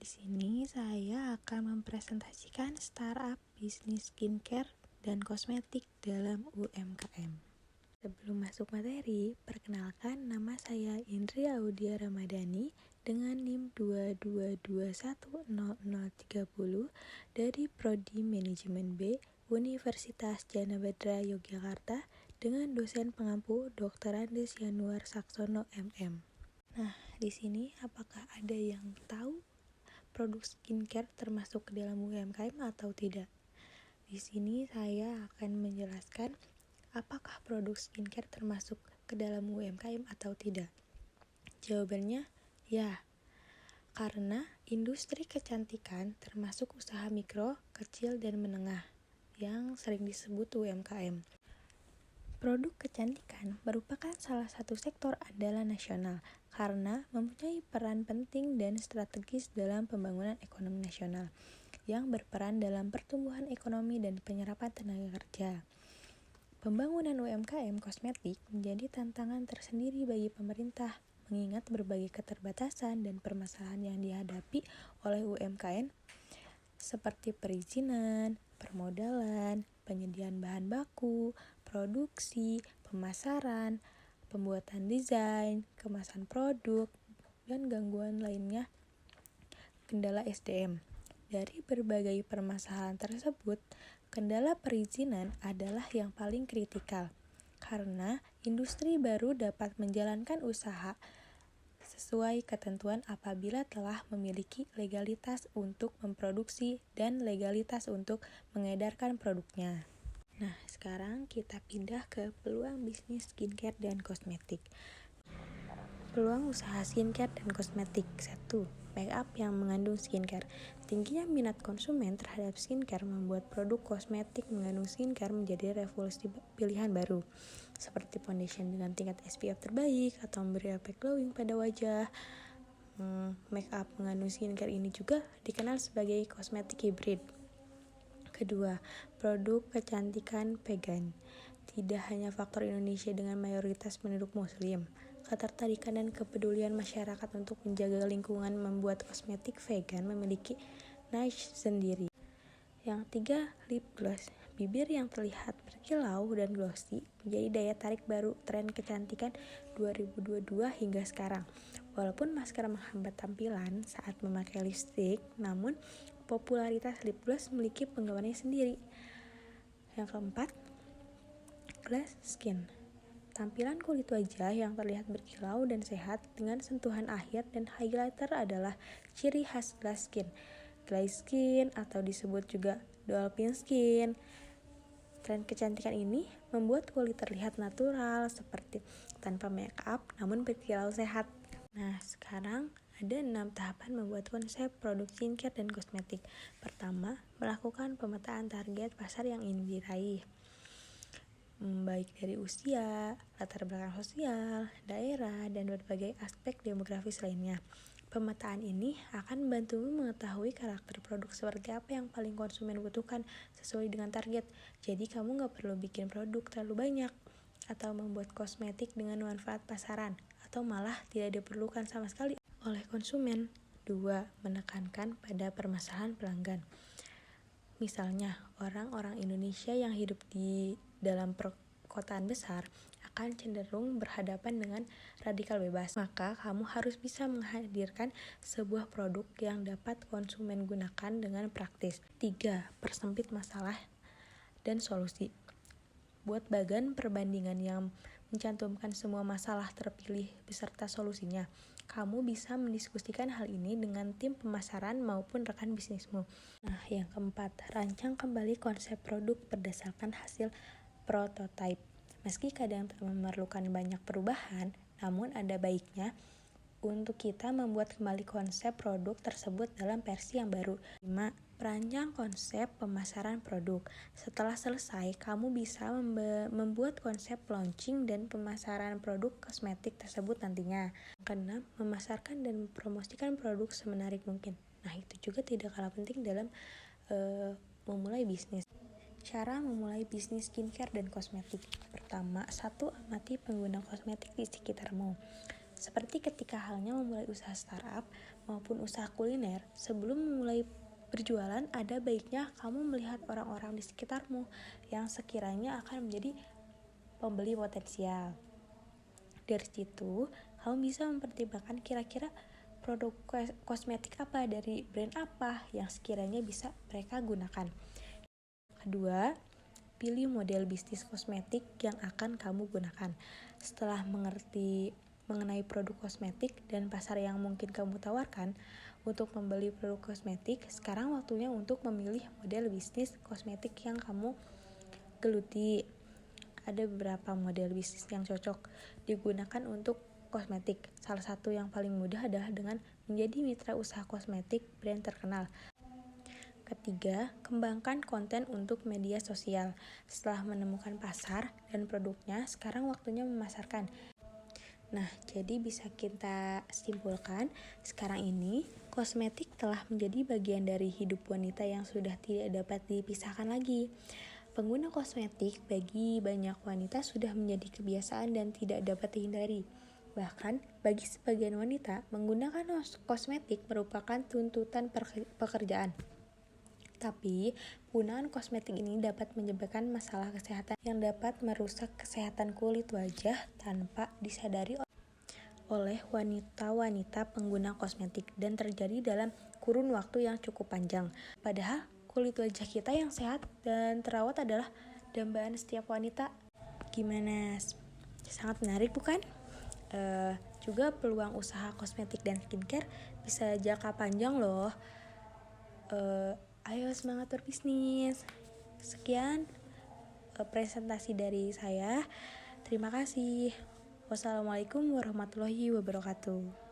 Di sini saya akan mempresentasikan startup bisnis skincare dan kosmetik dalam UMKM. Sebelum masuk materi, perkenalkan nama saya Indri Audia Ramadhani dengan NIM 222100030 dari Prodi Manajemen B Universitas Djana Badra Yogyakarta dengan dosen pengampu Dr. Andes Yanuar Saksono MM. Nah, di sini apakah ada yang tahu produk skincare termasuk ke dalam UMKM atau tidak? Di sini saya akan menjelaskan apakah produk skincare termasuk ke dalam UMKM atau tidak. Jawabannya ya, karena industri kecantikan termasuk usaha mikro, kecil, dan menengah yang sering disebut UMKM. Produk kecantikan merupakan salah satu sektor andalan nasional karena mempunyai peran penting dan strategis dalam pembangunan ekonomi nasional yang berperan dalam pertumbuhan ekonomi dan penyerapan tenaga kerja. Pembangunan UMKM kosmetik menjadi tantangan tersendiri bagi pemerintah mengingat berbagai keterbatasan dan permasalahan yang dihadapi oleh UMKM seperti perizinan, permodalan, penyediaan bahan baku, produksi, pemasaran, pembuatan desain, kemasan produk, dan gangguan lainnya, kendala SDM. Dari berbagai permasalahan tersebut, kendala perizinan adalah yang paling kritikal, karena industri baru dapat menjalankan usaha sesuai ketentuan apabila telah memiliki legalitas untuk memproduksi dan legalitas untuk mengedarkan produknya. Nah, sekarang kita pindah ke peluang bisnis skincare dan kosmetik. Peluang usaha skincare dan kosmetik. 1. Make up yang mengandung skincare. Tingginya minat konsumen terhadap skincare membuat produk kosmetik mengandung skincare menjadi revolusi pilihan baru, seperti foundation dengan tingkat SPF terbaik atau memberi efek glowing pada wajah. Make up mengandung skincare ini juga dikenal sebagai kosmetik hybrid. Kedua, produk kecantikan vegan. Tidak hanya faktor Indonesia dengan mayoritas penduduk muslim, ketertarikan dan kepedulian masyarakat untuk menjaga lingkungan membuat kosmetik vegan memiliki niche sendiri. Yang tiga, lip gloss. Bibir yang terlihat berkilau dan glossy menjadi daya tarik baru tren kecantikan 2022 hingga sekarang. Walaupun masker menghambat tampilan saat memakai lipstick, namun popularitas lip gloss memiliki penggemarnya sendiri. Yang keempat, glass skin. Tampilan kulit wajah yang terlihat berkilau dan sehat dengan sentuhan akhir dan highlighter adalah ciri khas glass skin. Glass skin atau disebut juga dolphin skin. Tren kecantikan ini membuat kulit terlihat natural seperti tanpa make up namun berkilau sehat. Nah, sekarang ada 6 tahapan membuat konsep produk skincare dan kosmetik. Pertama, melakukan pemetaan target pasar yang ingin diraih, baik dari usia, latar belakang sosial, daerah, dan berbagai aspek demografis lainnya. Pemetaan ini akan membantumu mengetahui karakter produk seperti apa yang paling konsumen butuhkan sesuai dengan target. Jadi kamu gak perlu bikin produk terlalu banyak atau membuat kosmetik dengan manfaat pasaran atau malah tidak diperlukan sama sekali oleh konsumen. 2. Menekankan pada permasalahan pelanggan. Misalnya, orang-orang Indonesia yang hidup di dalam perkotaan besar akan cenderung berhadapan dengan radikal bebas. Maka, kamu harus bisa menghadirkan sebuah produk yang dapat konsumen gunakan dengan praktis. 3. Persempit masalah dan solusi. Buat bagan perbandingan yang mencantumkan semua masalah terpilih beserta solusinya. Kamu bisa mendiskusikan hal ini dengan tim pemasaran maupun rekan bisnismu. Nah, yang keempat, rancang kembali konsep produk berdasarkan hasil prototype. Meski kadang memerlukan banyak perubahan, namun ada baiknya untuk kita membuat kembali konsep produk tersebut dalam versi yang baru. 5. Perancang konsep pemasaran produk. Setelah selesai, kamu bisa membuat konsep launching dan pemasaran produk kosmetik tersebut nantinya. Keenam, memasarkan dan mempromosikan produk semenarik mungkin. Nah, itu juga tidak kalah penting dalam memulai bisnis. Cara memulai bisnis skincare dan kosmetik. Pertama, 1. Amati pengguna kosmetik di sekitarmu. Seperti ketika halnya memulai usaha startup maupun usaha kuliner, sebelum memulai berjualan, ada baiknya kamu melihat orang-orang di sekitarmu yang sekiranya akan menjadi pembeli potensial. Dari situ, kamu bisa mempertimbangkan kira-kira produk kosmetik apa dari brand apa yang sekiranya bisa mereka gunakan. Kedua, pilih model bisnis kosmetik yang akan kamu gunakan. Setelah mengerti mengenai produk kosmetik dan pasar yang mungkin kamu tawarkan untuk membeli produk kosmetik, sekarang waktunya untuk memilih model bisnis kosmetik yang kamu geluti. Ada beberapa model bisnis yang cocok digunakan untuk kosmetik. Salah satu yang paling mudah adalah dengan menjadi mitra usaha kosmetik brand terkenal. Ketiga, kembangkan konten untuk media sosial. Setelah menemukan pasar dan produknya, sekarang waktunya memasarkan. Nah, jadi bisa kita simpulkan, sekarang ini kosmetik telah menjadi bagian dari hidup wanita yang sudah tidak dapat dipisahkan lagi. Pengguna kosmetik bagi banyak wanita sudah menjadi kebiasaan dan tidak dapat dihindari. Bahkan, bagi sebagian wanita, menggunakan kosmetik merupakan tuntutan pekerjaan. Tapi, penggunaan kosmetik ini dapat menyebabkan masalah kesehatan yang dapat merusak kesehatan kulit wajah tanpa disadari oleh wanita-wanita pengguna kosmetik dan terjadi dalam kurun waktu yang cukup panjang. Padahal, kulit wajah kita yang sehat dan terawat adalah dambaan setiap wanita. Gimana? Sangat menarik bukan? Juga peluang usaha kosmetik dan skincare bisa jangka panjang loh. Ayo semangat berbisnis. Sekian presentasi dari saya. Terima kasih. Wassalamualaikum warahmatullahi wabarakatuh.